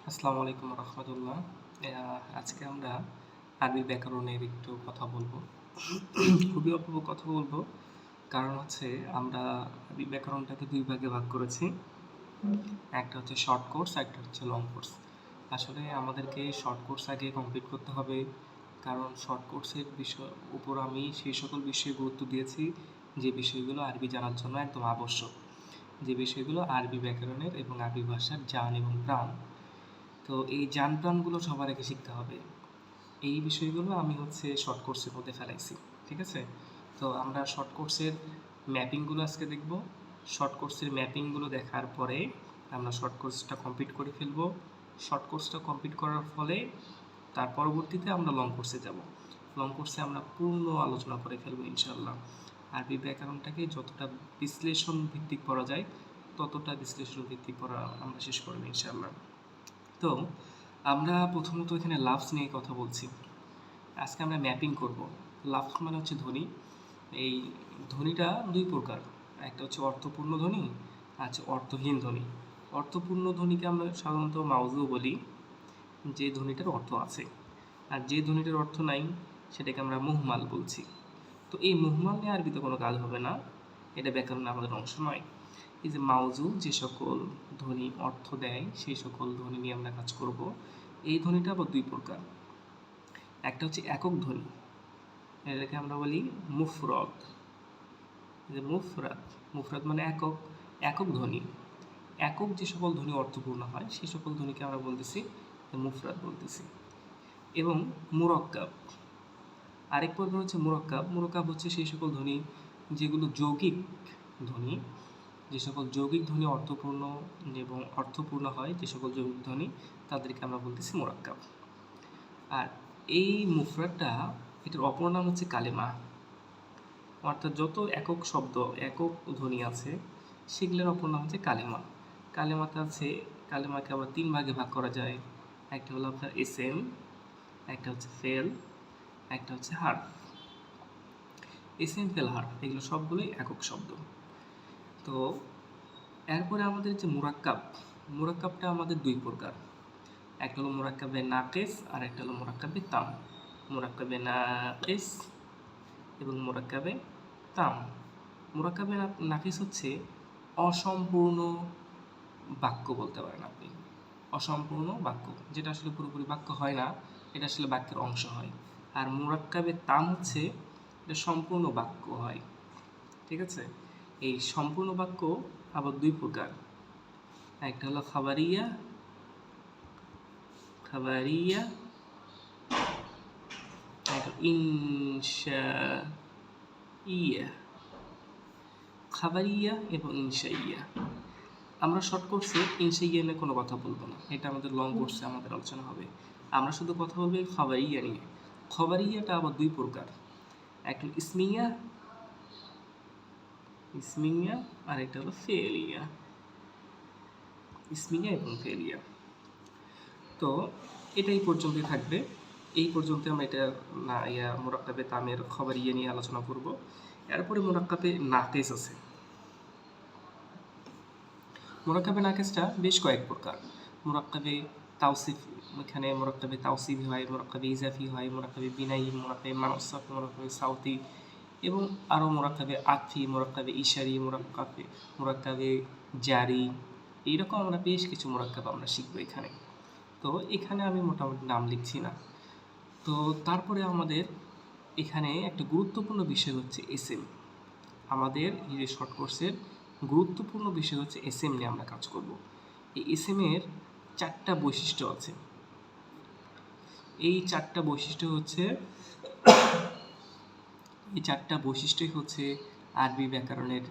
আসসালামু আলাইকুম রহমতুল্লাহ। আজকে আমরা আরবি ব্যাকরণের একটু কথা বলবো। খুবই অল্প কথা বলবো, কারণ হচ্ছে আমরা আরবি ব্যাকরণটাকে দুই ভাগে ভাগ করেছি। একটা হচ্ছে শর্ট কোর্স, একটা হচ্ছে লং কোর্স। আসলে আমাদেরকে শর্ট কোর্স আগে কমপ্লিট করতে হবে, কারণ শর্ট কোর্সের বিষয় উপর আমি সেই সকল বিষয়ে গুরুত্ব দিয়েছি যে বিষয়গুলো আরবি জানার জন্য একদম আবশ্যক, যে বিষয়গুলো আরবি ব্যাকরণের এবং আরবি ভাষার জান এবং প্রাণ। তো এই জান প্রাণগুলো সবার আগে শিখতে হবে। এই বিষয়গুলো আমি শর্ট কোর্সের মধ্যে ফেলাইছি। ঠিক আছে? তো আমরা শর্ট কোর্সের ম্যাপিংগুলো আজকে দেখব। শর্ট কোর্সের ম্যাপিংগুলো দেখার পরে আমরা শর্ট কোর্সটা কমপ্লিট করে ফেলবো। শর্ট কোর্সটা কমপ্লিট করার ফলে তার পরবর্তীতে আমরা লং কোর্সে যাব। লং কোর্সে আমরা পূর্ণ আলোচনা করে ফেলবো ইনশাআল্লাহ। আরবি ব্যাকরণটাকে যতটা বিশ্লেষণ ভিত্তিক পড়া যায় ততটা বিশ্লেষণ ভিত্তিক পড়া আমরা শেষ করবো ইনশাআল্লাহ। তো আমরা প্রথমত এখানে লাফজ নিয়ে কথা বলছি। আজকে আমরা ম্যাপিং করব। লাফজ মানে হচ্ছে ধ্বনি। এই ধ্বনিটা দুই প্রকার, একটা হচ্ছে অর্থপূর্ণ ধ্বনি আর হচ্ছে অর্থহীন ধ্বনি। অর্থপূর্ণ ধ্বনিকে আমরা সাধারণত মাউজু বলি, যে ধ্বনিটার অর্থ আছে, আর যে ধ্বনিটার অর্থ নাই সেটাকে আমরা মুহমাল বলছি। তো এই মুহমাল নিয়ে আরবিতে কোনো কাজ হবে না, এটা ব্যাকরণে আমাদের অংশ নয়। এই যে মাউজু, যে সকল ধ্বনি অর্থ দেয় সেই সকল ধ্বনি নিয়ে আমরা কাজ করব। এই ধ্বনিটা আবার দুই প্রকার, একটা হচ্ছে একক ধ্বনি, এটাকে আমরা বলি মুফরদ। যে মুফরাদ, মুফরাদ মানে একক, একক ধ্বনি। একক যে সকল ধ্বনি অর্থপূর্ণ হয় সেই সকল ধ্বনিকে আমরা বলতেছি মুফরাদ বলতেছি। এবং মুরাক্কাব, আরেক প্রকার হচ্ছে মুরাক্কাব। মুরাক্কাব হচ্ছে সেই সকল ধ্বনি যেগুলো যৌগিক ধ্বনি, যে সকল যৌগিক ধ্বনি অর্থপূর্ণ এবং অর্থপূর্ণ হয়, যে সকল যৌগিক ধ্বনি তাদেরকে আমরা বলতেছি মুরাক্কাব। আর এই মুফরাদটা, এটার অপর নাম হচ্ছে কালেমা। অর্থাৎ যত একক শব্দ, একক ধ্বনি আছে সেগুলোর অপর নাম হচ্ছে কালেমা। কালেমাতে আছে, কালেমাকে আবার তিন ভাগে ভাগ করা যায়। একটা হলো আপনার এসএম, একটা হচ্ছে ফেল, একটা হচ্ছে হার্ফ। এসএম, ফেল, হার্ফ এগুলো সবগুলোই একক শব্দ। তো এরপরে আমাদের যে মুরাক্কাব, মুরাক্কাবটা আমাদের দুই প্রকার, একটা হলো মুরাক্কাবে নাকিস আর একটা হলো মুরাক্কাবে তাম। মুরাক্কাবে নাকিস এবং মুরাক্কাবে তাম। মুরাক্কাবে নাকিস হচ্ছে অসম্পূর্ণ বাক্য বলতে পারেন আপনি, অসম্পূর্ণ বাক্য, যেটা আসলে পুরোপুরি বাক্য হয় না, এটা আসলে বাক্যের অংশ হয়। আর মুরাক্কাবে তাম হচ্ছে এটা সম্পূর্ণ বাক্য হয়। ঠিক আছে? এই সম্পূর্ণ বাক্য আবার দুই প্রকার, একটা হলো খাবারিয়া, খাবারিয়া, একটা ইনশাইয়া। খাবারিয়া এবং ইনশাইয়া। আমরা শর্ট কোর্সে ইনশাইয়া নিয়ে কোনো কথা বলবো না, এটা আমাদের লং কোর্সে আমাদের আলোচনা হবে। আমরা শুধু কথা বলবো খাবারিয়া নিয়ে। খবরিয়াটা আবার দুই প্রকার, একটা ইসমিয়া, ইসমিয়া, আর একটা হলো ফেলিয়া। ইসমিয়া এবং ফেলিয়া। তো এটাই পর্যন্তই থাকবে। এই পর্যন্ত আমরা এটা না মোরাক্কাবে তামের খবরিয়া নিয়ে আলোচনা করব। এরপরে মোরাক্কাবে নাকিস আছে। মোরাক্কাবে নাকিসটা বেশ কয়েক প্রকার। মোরাক্কাবে তাওসিফ, এখানে মোরাক্কাবে তাওসিফি হয়, মোরাক্কাবে ইজাফি হয়, মোরাক্কাবে বিনাই, মোরাক্কাবে মানসাফ, মোরাক্কাবে সাউতি, এবং আরও মোরাক্কাবে আতফি, মোরাক্কাবে ইশারি, মোরাক্কাবে জারি। এইরকম আমরা বেশ কিছু মোরাক্কাব আমরা শিখবো এখানে। তো এখানে আমি মোটামুটি নাম লিখছি না। তো তারপরে আমাদের এখানে একটা গুরুত্বপূর্ণ বিষয় হচ্ছে এসএম। আমাদের এই শর্ট কোর্সের গুরুত্বপূর্ণ বিষয় হচ্ছে এসএম নিয়ে আমরা কাজ করব। এই এসএম এর চারটা বৈশিষ্ট্য আছে। এই চারটা বৈশিষ্ট্যই হচ্ছে আরবি ব্যাকরণের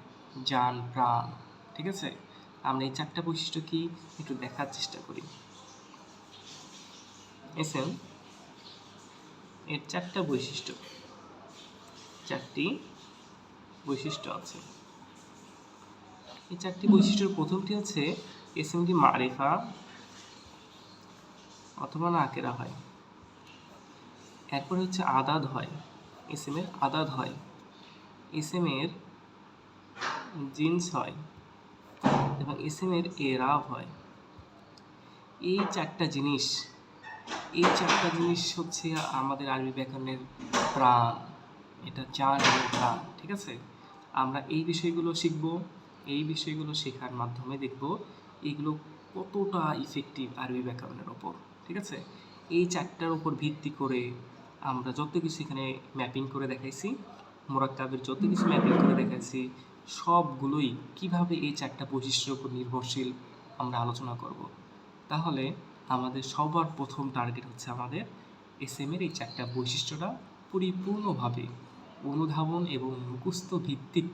জান প্রাণ। ঠিক আছে? আমরা এই চারটা বৈশিষ্ট্য কি একটু দেখার চেষ্টা করি। এসএম এর চারটি বৈশিষ্ট্য আছে। এই চারটি বৈশিষ্ট্যের প্রথমটি হচ্ছে এসএমটি মারিফা অথবা নাকেরা হয়। এরপরে হচ্ছে আদাদ হয়, এসএম এর আদাদ হয়, এসএম এর জিন্স হয় এবং এসএম এর এরাব হয়। এই চারটা জিনিস হচ্ছে আমাদের আরবি ব্যাকরণের প্রাণ। এটা জান এবং প্রাণ, ঠিক আছে? আমরা এই বিষয়গুলো শিখব। এই বিষয়গুলো শেখার মাধ্যমে দেখব এগুলো কতটা ইফেক্টিভ আরবি ব্যাকরণের ওপর, ঠিক আছে? এই চারটার উপর ভিত্তি করে আমরা যত কিছু এখানে ম্যাপিং করে দেখাইছি, মোরাক্কাবের যত কিছু ম্যাপিং করে দেখাইছি, সবগুলোই কিভাবে এই চারটা বৈশিষ্ট্যের উপর নির্ভরশীল আমরা আলোচনা করব। তাহলে আমাদের সবার প্রথম টার্গেট হচ্ছে আমাদের এসএম-এর এই চারটা বৈশিষ্ট্যটা পরিপূর্ণভাবে অনুধাবন এবং মুখস্থ ভিত্তিক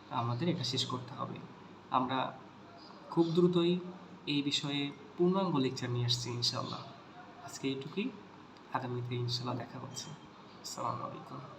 আমাদের এটা শেষ করতে হবে। আমরা খুব দ্রুতই এই বিষয়ে পূর্ণাঙ্গ লেকচার নিয়ে আসছি ইনশাআল্লাহ। আজকে এইটুকুই, আগামীতে ইনশাআল্লাহ দেখা হচ্ছে। আসসালামু আলাইকুম।